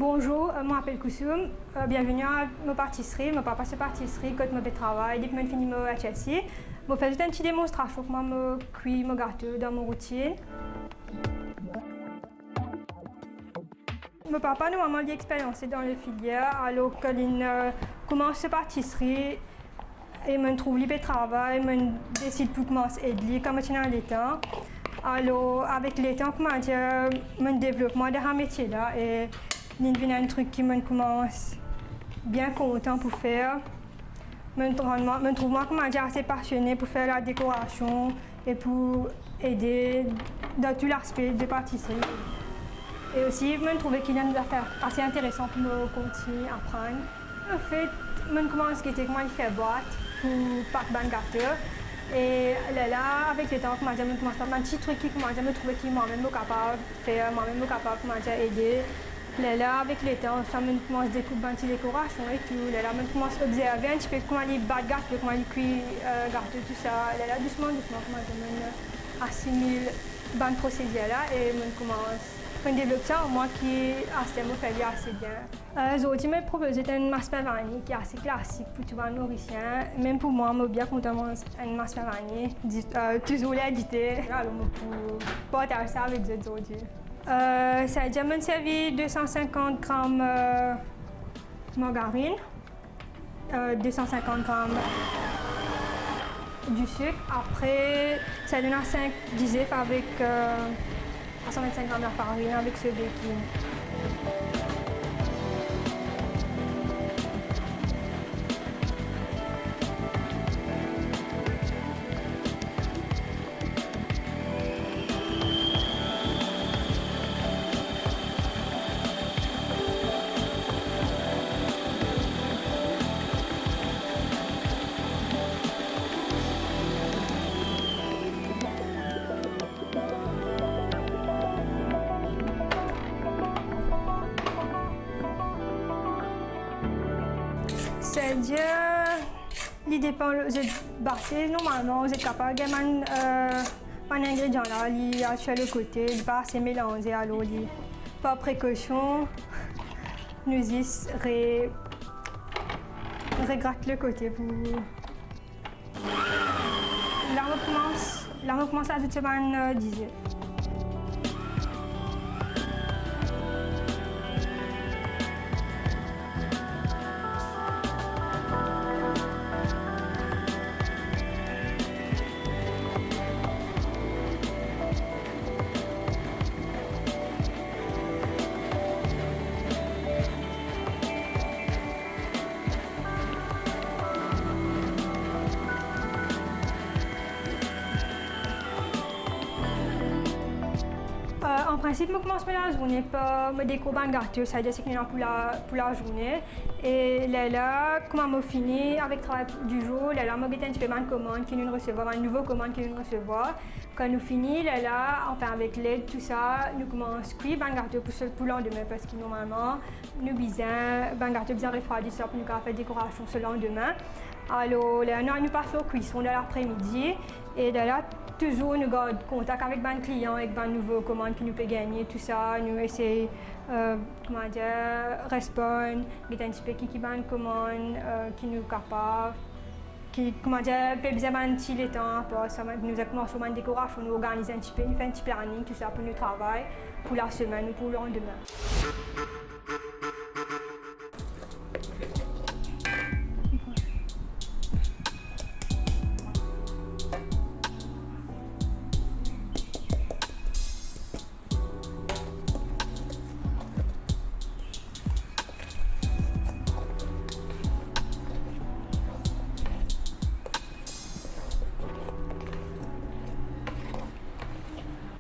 Bonjour, je m'appelle Koussoum. Bienvenue à ma pâtisserie. Je passe pâtisserie quand je travaille. Depuis que je finis mon HSI, je fais juste une petite démonstration comment je cuis mon gâteau dans mon routine. Mon papa nous a l'expérience dans les filières. Alors quand il commence la pâtisserie, et je trouve libre de travail, je décide pour commencer à aider comme je suis dans l'état. Alors avec l'état, je développe de ce métier-là. Et il y a un truc qui me commence bien content pour faire. Je trouve assez passionné pour faire la décoration et pour aider dans tout l'aspect de pâtisserie. Et aussi, je trouve qu'il y a des affaires assez intéressantes pour me continuer à apprendre. En fait, je commence à guetter comment il fait boîte pour packer un gâteau. Et là, avec le temps, je commence à faire un petit truc qui me trouve qui moi-même capable de faire, moi-même capable de aider. Là, avec le temps, je commence à découvrir une petite décoration et tout. Là, je commence à observer un petit peu comment ils battent gâteau, comment ils cuisent gâteau, tout ça. Là, doucement, je assimile ce procédé-là et je commence à développer ça, moi qui assez bien. Aujourd'hui, je propose un masque vanille qui est assez classique pour tout le nourricien. Même pour moi, je suis bien content de un masque vanille, toujours l'éditer. Alors, je peux partager ça avec vous aujourd'hui. Ça a déjà servi 250 g de margarine, 250 g du sucre. Après, ça donne 5 œufs avec 125 g de farine avec ce baking. C'est-à-dire, il dépend de bâtir. Normalement, vous êtes capable de faire un ingrédient là, il y a sur le côté, il va se mélanger à l'eau. Par précaution, nous regratte le côté pour. Là, on recommence à ajouter un 10 œufs. En principe, je commence la journée par me découvrir un gâteau, c'est-à-dire que c'est pour la journée. Et là, quand je finis avec le travail du jour, là, je vais un petit peu de commande qui nous recevoir, une nouvelle commande qui nous recevoir. Quand nous finissons, enfin avec l'aide, tout ça, nous commençons à cuire un gâteau pour le lendemain parce que normalement, nous avons un gâteau bien refroidi pour nous faire décoration ce lendemain. Alors là, nous passons aux cuissons de l'après-midi et là, toujours nous gardons contact avec les clients, avec les nouveaux commandes qui nous peuvent gagner, tout ça. Nous essayons répondre, get un petit peu qui une commande, qui nous capable, qui peut besoin d'un petit temps pour ça. Nous avons commencé une décoration, nous organisons un petit peu, nous faisons un petit planning, tout ça pour notre travail, pour la semaine ou pour le lendemain.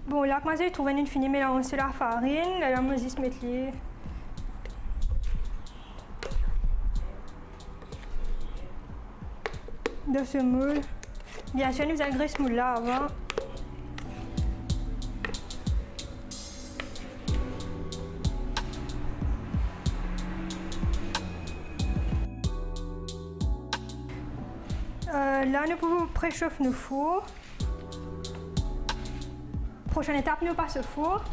Bon, là, moi, j'ai trouvé une finie mélange sur la farine. Là, moi, je vais mettre les. Dans ce moule. Bien sûr, nous avons ce moule là avant. Là, nous pouvons préchauffer nos fours. Prochaine étape, nous passons au four.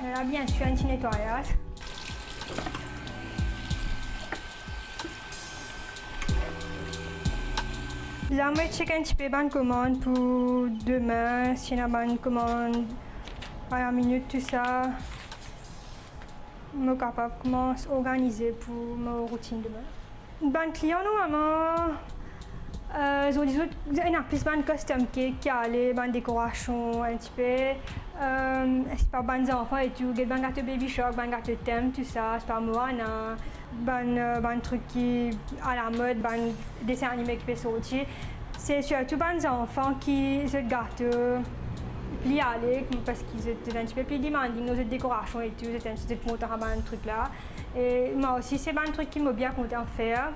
Là, bien sûr, un petit nettoyage. Là, je check un petit peu bonne commande pour demain, si y a une bonne commande à la minute, tout ça. Je suis capable de commencer à organiser pour ma routine demain. Bon client, normalement, ils ont une plus bonne custom cake qui a les bonnes décorations un petit peu. C'est pas bonnes enfants et tout, des gâteaux baby shark, des gâteaux thème, tout ça, c'est pas Moana, bon truc qui à la mode, bon dessin animé qui peut sortir. C'est surtout des enfants qui se gâteaux plus aller parce qu'ils étaient un petit peu plus demanding nos décorations et tout, j'étais un petit peu content de ce truc là. Et moi aussi, c'est un truc qui m'a bien content de faire.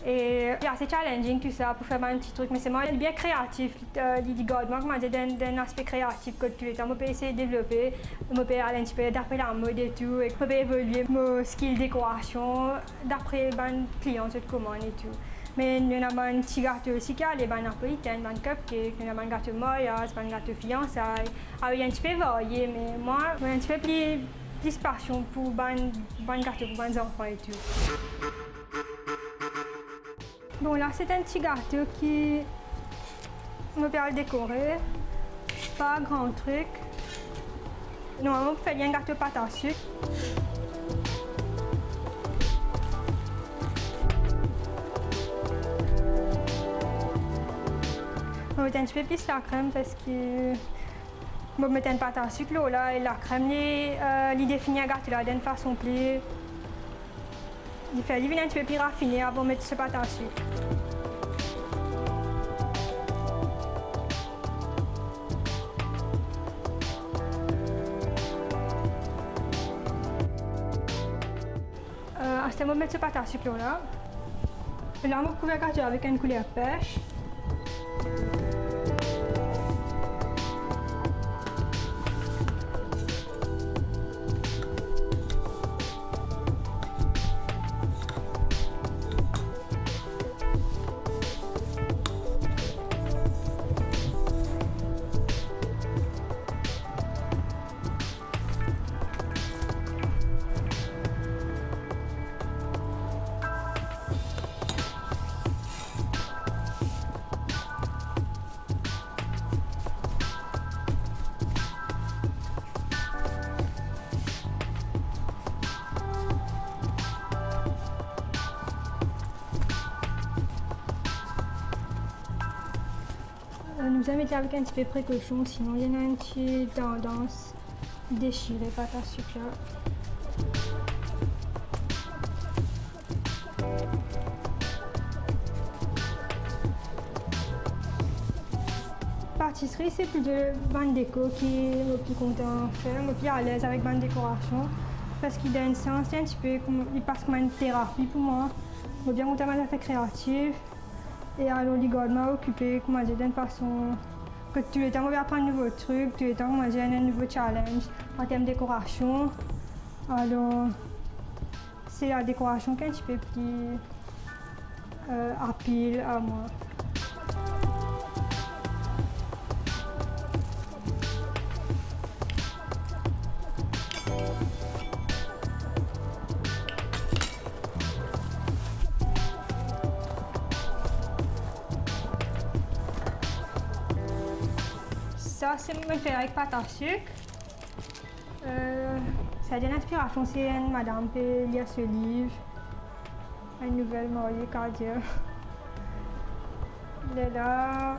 Et c'est challenging tout ça pour faire un petit truc, mais c'est moi bien créatif. Il garde moi comment dire d'un aspect créatif que tout le temps. Je peux essayer de développer, je peux aller un petit peu d'après la mode et tout, et je peux évoluer mon skill décoration d'après les clients de commande et tout. Mais il y a un petit gâteau aussi qui a les napolitaines, un cupcake, il y a un gâteau mariage, un gâteau fiançailles. Alors il y a un petit peu varié, mais moi j'ai un petit peu plus passion pour les gâteaux pour les enfants et tout. Bon là c'est un petit gâteau qui me permet de décorer, pas grand truc. Normalement on fait un gâteau pâte à sucre. Je vais mettre un petit peu plus la crème parce que je vais mettre une pâte à sucre là et la crème les définit un gâteau là d'une façon plus. Il fait un petit peu plus raffiné avant de mettre ce pâte à sucre. À ce moment, je vais mettre ce pâte à sucre là. Là, je vais couvrir le gâteau avec une couleur pêche. Nous allons mettre avec un petit peu de précaution, sinon il y en a une petite tendance à déchirer pâte à sucre là. Pâtisserie, c'est plus de bonne déco qui est le plus content de faire, le plus à l'aise avec bonne décoration parce qu'il donne sens, c'est un petit peu comme il passe comme une thérapie pour moi. Je suis bien content de faire créatif. Et alors, les gars m'a occupé, comment dire, d'une façon que tout le temps, on va apprendre de nouveaux trucs, tout le temps, on va un nouveau challenge en termes de décoration. Alors, c'est la décoration qui est un petit peu plus appeal à moi. Ça, c'est me faire avec pâte à sucre. Ça donne inspiration, c'est une madame qui lire ce livre. Une nouvelle mariée cardiaque. Elle est là.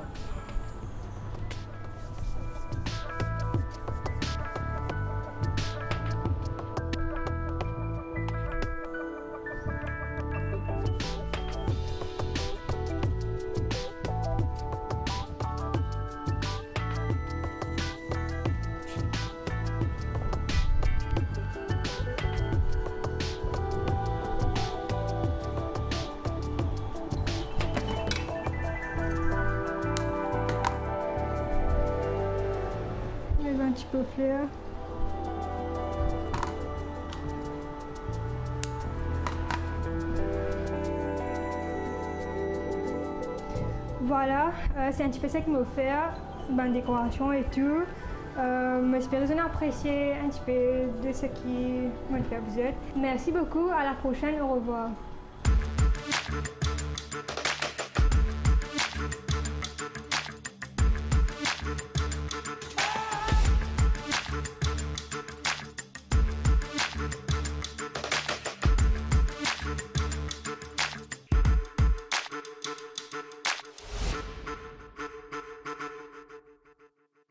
Un petit peu fleur. Voilà, c'est un petit peu ça qu'il m'a offert, bonne décoration et tout. J'espère que vous apprécié un petit peu de ce qui me fait vous êtes. Merci beaucoup, à la prochaine, au revoir.